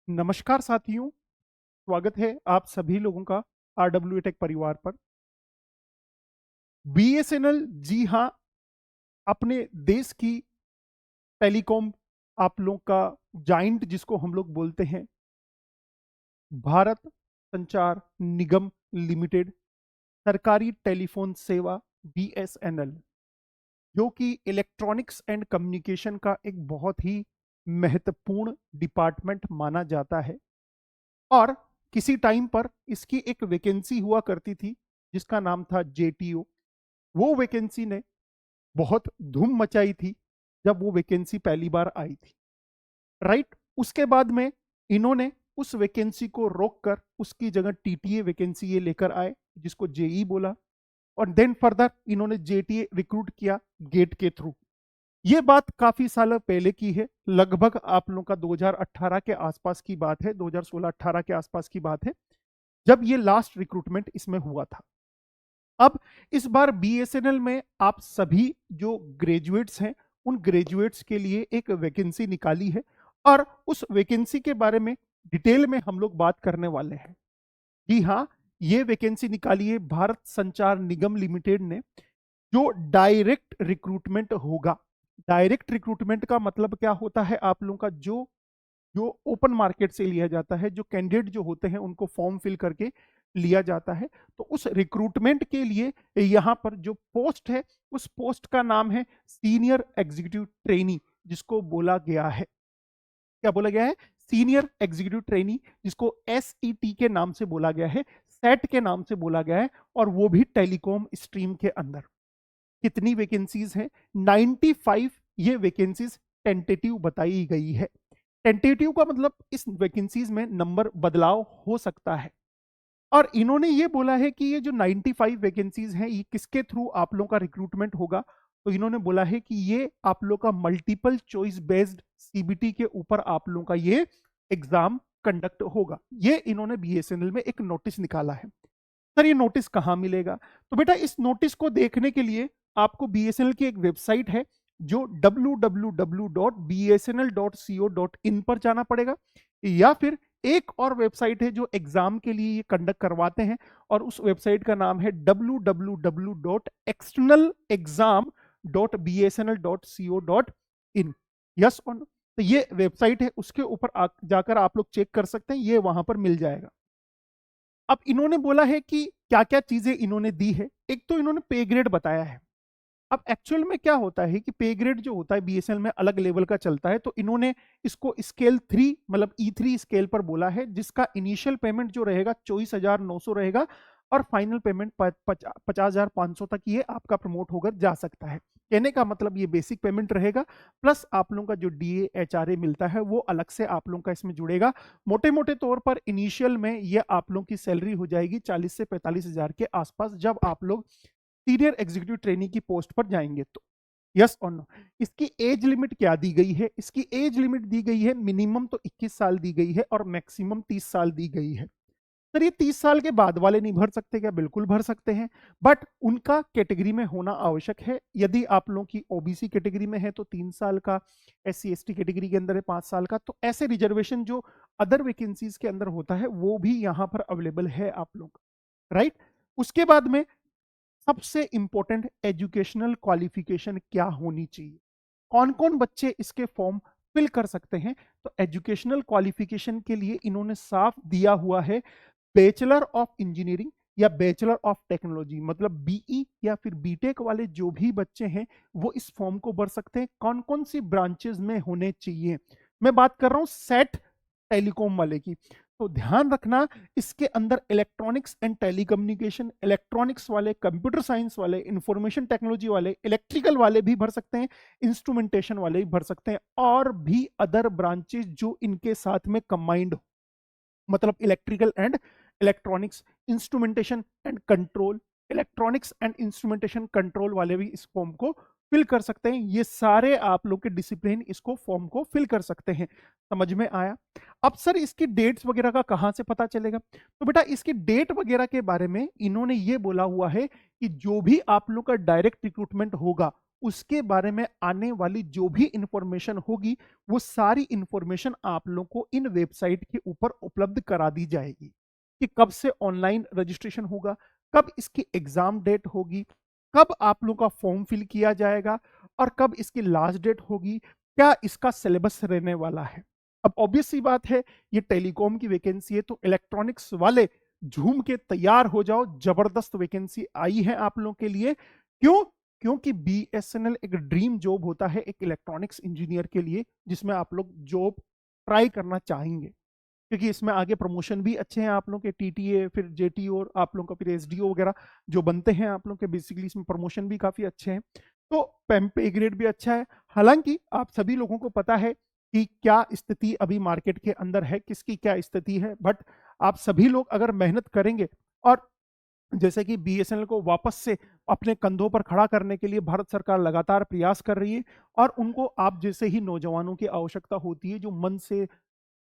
नमस्कार साथियों, स्वागत है आप सभी लोगों का आरडब्ल्यू टेक परिवार पर। बीएसएनएल, जी हाँ, अपने देश की टेलीकॉम आप लोग का जाइंट जिसको हम लोग बोलते हैं, भारत संचार निगम लिमिटेड, सरकारी टेलीफोन सेवा बीएसएनएल, जो कि इलेक्ट्रॉनिक्स एंड कम्युनिकेशन का एक बहुत ही महत्वपूर्ण डिपार्टमेंट माना जाता है। और किसी टाइम पर इसकी एक वैकेंसी हुआ करती थी जिसका नाम था जेटीओ। वो वैकेंसी ने बहुत धूम मचाई थी जब वो वैकेंसी पहली बार आई थी, राइट। उसके बाद में इन्होंने उस वैकेंसी को रोककर उसकी जगह टीटीए वैकेंसी ये लेकर आए जिसको जेई बोला। और देन फर्दर इन्होंने जेटीए रिक्रूट किया गेट के थ्रू। ये बात काफी साल पहले की है, लगभग आप लोगों का 2018 के आसपास की बात है, 2016-18 के आसपास की बात है जब ये लास्ट रिक्रूटमेंट इसमें हुआ था। अब इस बार बीएसएनएल में आप सभी जो ग्रेजुएट्स हैं उन ग्रेजुएट्स के लिए एक वैकेंसी निकाली है और उस वैकेंसी के बारे में डिटेल में हम लोग बात करने वाले हैं। जी हाँ, ये वैकेंसी निकाली है भारत संचार निगम लिमिटेड ने, जो डायरेक्ट रिक्रूटमेंट होगा। डायरेक्ट रिक्रूटमेंट का मतलब क्या होता है आप लोगों का, जो जो ओपन मार्केट से लिया जाता है, जो कैंडिडेट जो होते हैं उनको फॉर्म फिल करके लिया जाता है। तो उस रिक्रूटमेंट के लिए यहाँ पर जो पोस्ट है उस पोस्ट का नाम है सीनियर एग्जीक्यूटिव ट्रेनी, जिसको बोला गया है, क्या बोला गया है, सीनियर एग्जीक्यूटिव ट्रेनी, जिसको एसईटी के नाम से बोला गया है, सेट के नाम से बोला गया है, और वो भी टेलीकॉम स्ट्रीम के अंदर। कितनी वैकेंसीज हैं? 95 ये वैकेंसीज टेंटेटिव बताई गई है। टेंटेटिव का मतलब इस वैकेंसीज में नंबर बदलाव हो सकता है। और इन्होंने ये बोला है कि ये जो 95 वैकेंसीज हैं ये किसके थ्रू आप लोगों का रिक्रूटमेंट होगा। तो इन्होंने बोला है कि ये आप लोग का मल्टीपल चॉइस बेस्ड सीबीटी के ऊपर आप लोगों का ये एग्जाम कंडक्ट होगा। ये इन्होंने बीएसएनएल में एक नोटिस निकाला है। सर ये नोटिस कहाँ मिलेगा? तो बेटा इस नोटिस को देखने के लिए आपको बीएसएनएल की एक वेबसाइट है जो www.bsnl.co.in पर जाना पड़ेगा, या फिर एक और वेबसाइट है जो एग्जाम के लिए ये कंडक्ट करवाते हैं और उस वेबसाइट का नाम है www.externalexam.bsnl.co.in। यस और नो? तो ये वेबसाइट है, उसके ऊपर जाकर आप लोग चेक कर सकते हैं, ये वहां पर मिल जाएगा। अब इन्होंने बोला है कि क्या क्या चीजें इन्होंने दी है। एक तो इन्होंने पे ग्रेड बताया है। अब एक्चुअल में क्या होता है कि पे ग्रेड जो होता है बीएसएनएल में अलग लेवल का चलता है, तो इन्होंने इसको स्केल 3 मतलब E3 स्केल पर बोला है, जिसका इनिशियल पेमेंट जो रहेगा 24,900 रहेगा और फाइनल पेमेंट 50,500 तक ये आपका प्रमोट होकर जा सकता है। कहने का मतलब ये बेसिक पेमेंट रहेगा, प्लस आप लोगों का जो डीए एचआरए मिलता है वो अलग से आप लोगों का इसमें जुड़ेगा। मोटे मोटे तौर पर इनिशियल में ये आप लोगों की सैलरी हो जाएगी 40 से 45,000 के आसपास जब आप लोग सीनियर एग्जीक्यूटिव ट्रेनिंग की पोस्ट पर जाएंगे तो। यस और नो? इसकी एज लिमिट क्या दी गई है? इसकी एज लिमिट दी गई है मिनिमम तो 21 साल दी गई है और मैक्सिमम 30 साल दी गई है। सर ये 30 साल के बाद वाले नहीं भर सकते क्या? बिल्कुल भर सकते हैं, बट उनका कैटेगरी में होना आवश्यक है। यदि आप लोगों की ओबीसी कैटेगरी में है तो 3 साल का, SC ST कैटेगरी के अंदर है 5 साल का। तो ऐसे रिजर्वेशन जो अदर वैकेंसीज के अंदर होता है वो भी यहाँ पर अवेलेबल है आप लोग का, राइट। उसके बाद में सबसे इंपॉर्टेंट, एजुकेशनल क्वालिफिकेशन क्या होनी चाहिए, कौन कौन बच्चे इसके फॉर्म फिल कर सकते हैं। तो एजुकेशनल क्वालिफिकेशन के लिए इन्होंने साफ दिया हुआ है बैचलर ऑफ इंजीनियरिंग या बैचलर ऑफ टेक्नोलॉजी, मतलब बीई या फिर बीटेक वाले जो भी बच्चे हैं वो इस फॉर्म को भर सकते हैं। कौन कौन सी ब्रांचेस में होने चाहिए, मैं बात कर रहा हूं सेट टेलीकॉम वाले की। तो ध्यान रखना, इसके अंदर इलेक्ट्रॉनिक्स एंड टेलीकम्युनिकेशन, इलेक्ट्रॉनिक्स वाले, कंप्यूटर साइंस वाले, इंफॉर्मेशन टेक्नोलॉजी वाले, इलेक्ट्रिकल वाले भी भर सकते हैं, इंस्ट्रूमेंटेशन वाले भी भर सकते हैं, और भी अदर ब्रांचेस जो इनके साथ में कंबाइंड हो, मतलब electrical and electronics, instrumentation and control, electronics and instrumentation control वाले भी इस फॉर्म को फिल कर सकते हैं। ये सारे आप लोग के डिसिप्लिन इसको फॉर्म को फिल कर सकते हैं। समझ में आया? अब सर इसकी डेट्स वगैरह का कहां से पता चलेगा? तो बेटा इसकी डेट वगैरह के बारे में इन्होंने ये बोला हुआ है कि जो भी आप लोग का डायरेक्ट रिक्रूटमेंट होगा उसके बारे में आने वाली जो भी इंफॉर्मेशन होगी, वो सारी इंफॉर्मेशन आप लोगों को इन वेबसाइट के ऊपर उपलब्ध करा दी जाएगी कि कब से ऑनलाइन रजिस्ट्रेशन होगा, कब इसकी एग्जाम डेट होगी, कब आप लोगों का फॉर्म फिल किया जाएगा और कब इसकी लास्ट डेट होगी, क्या इसका सिलेबस रहने वाला है। अब ऑब्वियस सी बात है, ये टेलीकॉम की वैकेंसी है, तो इलेक्ट्रॉनिक्स वाले झूम के तैयार हो जाओ, जबरदस्त वैकेंसी आई है आप लोगों के लिए। क्यों? क्योंकि बीएसएनएल एक ड्रीम जॉब होता है एक इलेक्ट्रॉनिक्स इंजीनियर के लिए, जिसमें आप लोग जॉब ट्राई करना चाहेंगे, क्योंकि इसमें आगे प्रमोशन भी अच्छे हैं आप लोगों के, टीटीए फिर जेटीओ और आप लोगों का फिर एसडीओ वगैरह जो बनते हैं आप लोगों के, बेसिकली इसमें प्रमोशन भी काफी अच्छे हैं, तो पे ग्रेड भी अच्छा है। हालांकि आप सभी लोगों को पता है कि क्या स्थिति अभी मार्केट के अंदर है, किसकी क्या स्थिति है, बट आप सभी लोग अगर मेहनत करेंगे और जैसे कि बीएसएनएल को वापस से अपने कंधों पर खड़ा करने के लिए भारत सरकार लगातार प्रयास कर रही है, और उनको आप जैसे ही नौजवानों की आवश्यकता होती है जो मन से,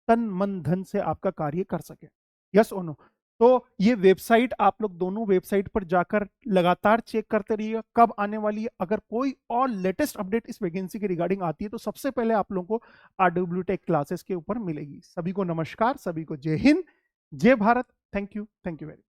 तन मन धन से आपका कार्य कर सके। यस और नो? तो ये वेबसाइट आप लोग दोनों वेबसाइट पर जाकर लगातार चेक करते रहिए कब आने वाली है। अगर कोई और लेटेस्ट अपडेट इस वैकेंसी के रिगार्डिंग आती है तो सबसे पहले आप लोगों को आरडब्ल्यू टेक क्लासेस के ऊपर मिलेगी। सभी को नमस्कार, सभी को जय हिंद, जय भारत। Thank you very